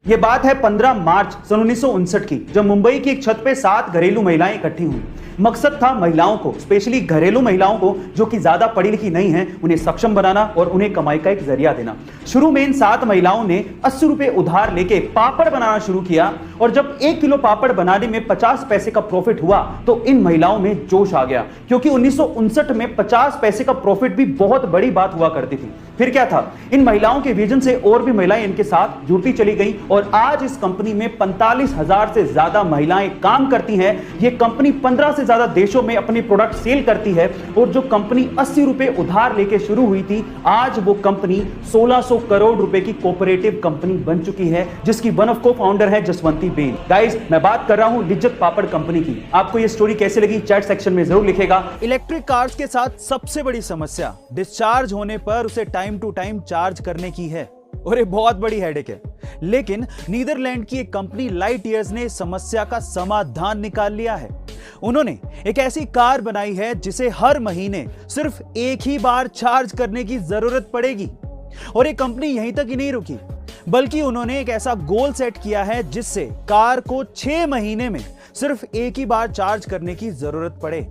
ये बात है 15 मार्च सन 1959 की, जब मुंबई की एक छत पे 7 घरेलू महिलाएं इकट्ठी हुई। मकसद था महिलाओं को, स्पेशली घरेलू महिलाओं को जो कि ज्यादा पढ़ी लिखी नहीं हैं, उन्हें सक्षम बनाना और उन्हें कमाई का एक जरिया देना। शुरू में इन 7 महिलाओं ने 80 रुपए उधार लेके पापड़ बनाना शुरू किया और जब 1 किलो पापड़ बनाने में 50 पैसे का प्रॉफिट हुआ तो इन महिलाओं में जोश आ गया, क्योंकि 1959 में 50 पैसे का प्रॉफिट भी बहुत बड़ी बात हुआ करती थी। फिर क्या था, इन महिलाओं के विजन से और भी महिलाएं इनके साथ जुड़ती चली गई और आज इस कंपनी में 45,000 से ज्यादा महिलाएं काम करती हैं। ये कंपनी 15 से ज्यादा देशों में अपने प्रोडक्ट सेल करती है और जो कंपनी 80 रुपए उधार लेके शुरू हुई थी, आज वो कंपनी 1600 करोड़ रुपए की कोऑपरेटिव कंपनी बन चुकी है, जिसकी वन ऑफ को फाउंडर है जसवंती बेन। गाइस, मैं बात कर रहा हूं लिज्जत पापड़ कंपनी की। आपको ये स्टोरी कैसे लगी चैट सेक्शन में जरूर लिखेगा। इलेक्ट्रिक कार्स के साथ सबसे बड़ी समस्या डिस्चार्ज होने पर उसे टाइम टू टाइम चार्ज करने की है और ये बहुत बड़ी हेडेक है। लेकिन नीदरलैंड की एक कंपनी लाइट ईयर्स ने इस समस्या का समाधान निकाल लिया है। उन्होंने एक ऐसी कार बनाई है जिसे हर महीने सिर्फ एक ही बार चार्ज करने की जरूरत पड़ेगी। और ये कंपनी यहीं तक ही नहीं रुकी, बल्कि उन्होंने एक ऐसा गोल सेट किया है जिससे कार को 6 महीने में सिर्फ एक ही बार चार्ज करने की जरूरत पड़े।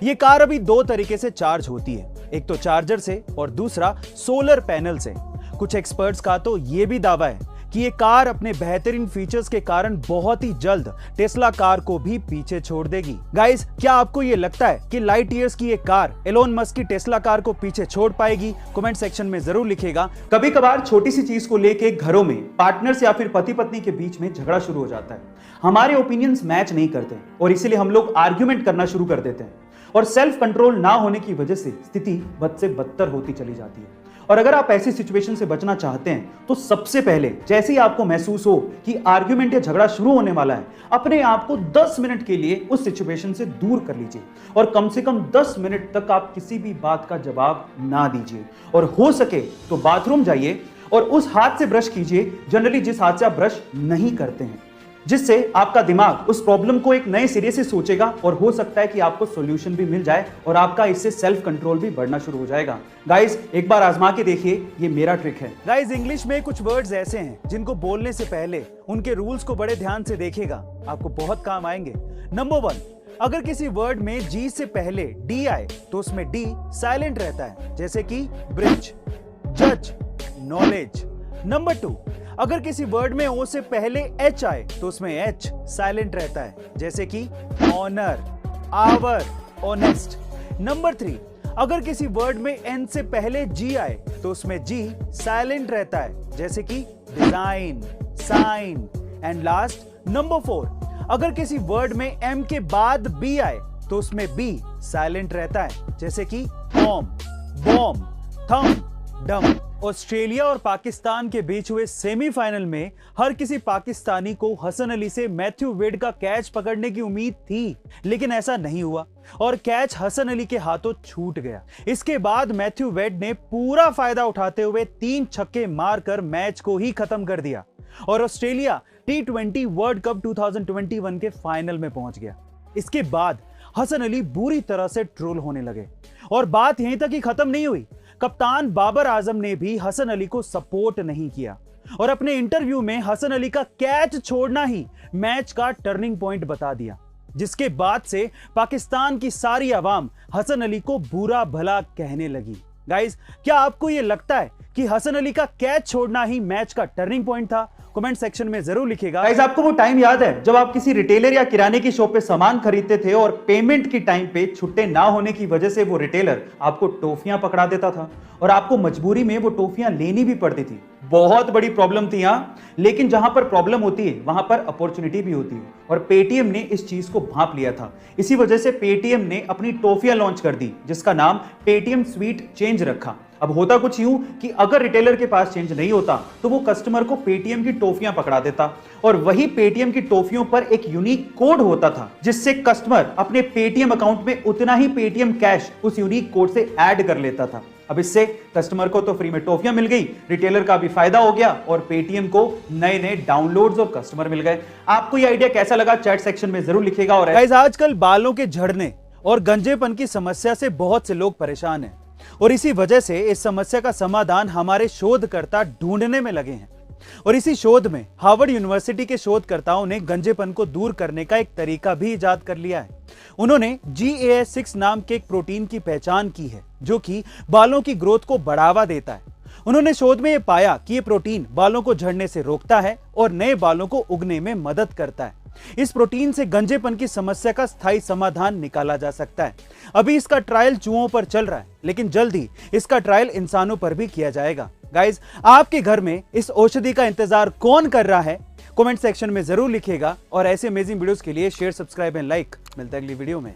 ये कार अभी 2 तरीके से चार्ज होती है, एक तो चार्जर से और दूसरा सोलर पैनल से। कुछ एक्सपर्ट्स का तो ये भी दावा है कि ये कार अपने बेहतरीन फीचर्स के कारण बहुत ही जल्द टेस्ला कार को भी पीछे छोड़ देगी। गाइस, क्या आपको ये लगता है कि लाइट ईयर्स की ये कार एलोन मस्क की टेस्ला कार को पीछे छोड़ पाएगी? कमेंट सेक्शन में जरूर लिखेगा। कभी कभार छोटी सी चीज को लेके घरों में पार्टनर्स या फिर पति पत्नी के बीच में झगड़ा शुरू हो जाता है। हमारे ओपिनियंस मैच नहीं करते और इसीलिए हम लोग आर्ग्यूमेंट करना शुरू कर देते हैं और सेल्फ कंट्रोल ना होने की वजह से स्थिति बद से बदतर होती चली जाती है। और अगर आप ऐसी सिचुएशन से बचना चाहते हैं तो सबसे पहले जैसे ही आपको महसूस हो कि आर्ग्यूमेंट या झगड़ा शुरू होने वाला है, अपने आप को 10 मिनट के लिए उस सिचुएशन से दूर कर लीजिए और कम से कम 10 मिनट तक आप किसी भी बात का जवाब ना दीजिए और हो सके तो बाथरूम जाइए और उस हाथ से ब्रश कीजिए, जनरली जिस हाथ से आप ब्रश नहीं करते हैं, जिससे आपका दिमाग उस प्रॉब्लम को एक नए सिरे से सोचेगा और हो सकता है कि आपको सॉल्यूशन भी मिल जाए और आपका इससे सेल्फ कंट्रोल भी बढ़ना शुरू हो जाएगा। गाइस, एक बार आजमा के देखिए, ये मेरा ट्रिक है। गाइस, इंग्लिश में कुछ वर्ड्स ऐसे हैं जिनको बोलने से पहले उनके रूल्स को बड़े ध्यान से देखिएगा, आपको बहुत काम आएंगे। नंबर 1, अगर किसी वर्ड में जी से पहले डी आए तो उसमें डी साइलेंट रहता है, जैसे कि ब्रिज, जज, नॉलेज। नंबर 2, अगर किसी वर्ड में ओ से पहले एच आए तो उसमें एच साइलेंट रहता है, जैसे कि ऑनर, आवर, ऑनेस्ट। नंबर 3, अगर किसी वर्ड में एन से पहले जी आए तो उसमें जी साइलेंट रहता है, जैसे कि design, sign. And last number 4, अगर किसी वर्ड में एम के बाद बी आए तो उसमें बी साइलेंट रहता है, जैसे कि बॉम्ब, बॉम्ब, थंब, डम। ऑस्ट्रेलिया और पाकिस्तान के बीच हुए सेमीफाइनल में हर किसी पाकिस्तानी को हसन अली से मैथ्यू वेड का कैच पकड़ने की उम्मीद थी, लेकिन ऐसा नहीं हुआ और कैच हसन अली के हाथों छूट गया। इसके बाद मैथ्यू वेड ने पूरा फायदा उठाते हुए 3 छक्के मारकर मैच को ही खत्म कर दिया और ऑस्ट्रेलिया T20 वर्ल्ड कप 2021 के फाइनल में पहुंच गया। इसके बाद हसन अली बुरी तरह से ट्रोल होने लगे और बात यहीं तक ही खत्म नहीं हुई। कप्तान बाबर आजम ने भी हसन अली को सपोर्ट नहीं किया और अपने इंटरव्यू में हसन अली का कैच छोड़ना ही मैच का टर्निंग पॉइंट बता दिया, जिसके बाद से पाकिस्तान की सारी आवाम हसन अली को बुरा भला कहने लगी। गाइस, क्या आपको यह लगता है कि हसन अली का कैच छोड़ना ही मैच का टर्निंग पॉइंट था? कमेंट सेक्शन में जरूर लिखिएगा। गाइस, आपको वो टाइम याद है जब आप किसी रिटेलर या किराने की शॉप पे सामान खरीदते थे और पेमेंट की टाइम पे छुट्टे ना होने की वजह से वो रिटेलर आपको टॉफियां पकड़ा देता था और आपको मजबूरी में वो टॉफियां लेनी भी पड़ती थी? बहुत बड़ी प्रॉब्लम थी यहाँ, लेकिन जहां पर प्रॉब्लम होती है वहां पर अपॉर्चुनिटी भी होती है और पेटीएम ने इस चीज को भांप लिया था। इसी वजह से पेटीएम ने अपनी टॉफियां लॉन्च कर दी, जिसका नाम पेटीएम स्वीट चेंज रखा। अब होता कुछ यूं कि अगर रिटेलर के पास चेंज नहीं होता तो वो कस्टमर को पेटीएम की टॉफियां पकड़ा देता और वही पेटीएम की टॉफियों पर एक यूनिक कोड होता था, जिससे कस्टमर अपने पेटीएम अकाउंट में उतना ही पेटीएम कैश उस यूनिक कोड से ऐड कर लेता था। अब इससे कस्टमर को तो फ्री में टॉफियां मिल गई, रिटेलर का भी फायदा हो गया और पेटीएम को नए नए डाउनलोड्स और कस्टमर मिल गए। आपको ये आइडिया कैसा लगा चैट सेक्शन में जरूर लिखिएगा। और गाइस, आजकल बालों के झड़ने और गंजेपन की समस्या से बहुत से लोग परेशान हैं और इसी वजह से इस समस्या का समाधान हमारे शोधकर्ता ढूंढने में लगे हैं। और इसी शोध में हार्वर्ड यूनिवर्सिटी के शोधकर्ताओं ने गंजेपन को दूर करने का एक तरीका भी इजाद कर लिया है। उन्होंने GAS6 नाम के एक प्रोटीन की पहचान की है जो कि बालों की ग्रोथ को बढ़ावा देता है। उन्होंने शोध में यह पाया कि यह प्रोटीन बालों को झड़ने से रोकता है और नए बालों को उगने में मदद करता है। इस प्रोटीन से गंजेपन की समस्या का स्थायी समाधान निकाला जा सकता है। अभी इसका ट्रायल चूहों पर चल रहा है, लेकिन जल्द ही इसका ट्रायल इंसानों पर भी किया जाएगा। गाइस, आपके घर में इस औषधि का इंतजार कौन कर रहा है? कमेंट सेक्शन में जरूर लिखिएगा और ऐसे अमेजिंग वीडियोस के लिए शेयर, सब्सक्राइब एंड लाइक। मिलते हैं अगली वीडियो में।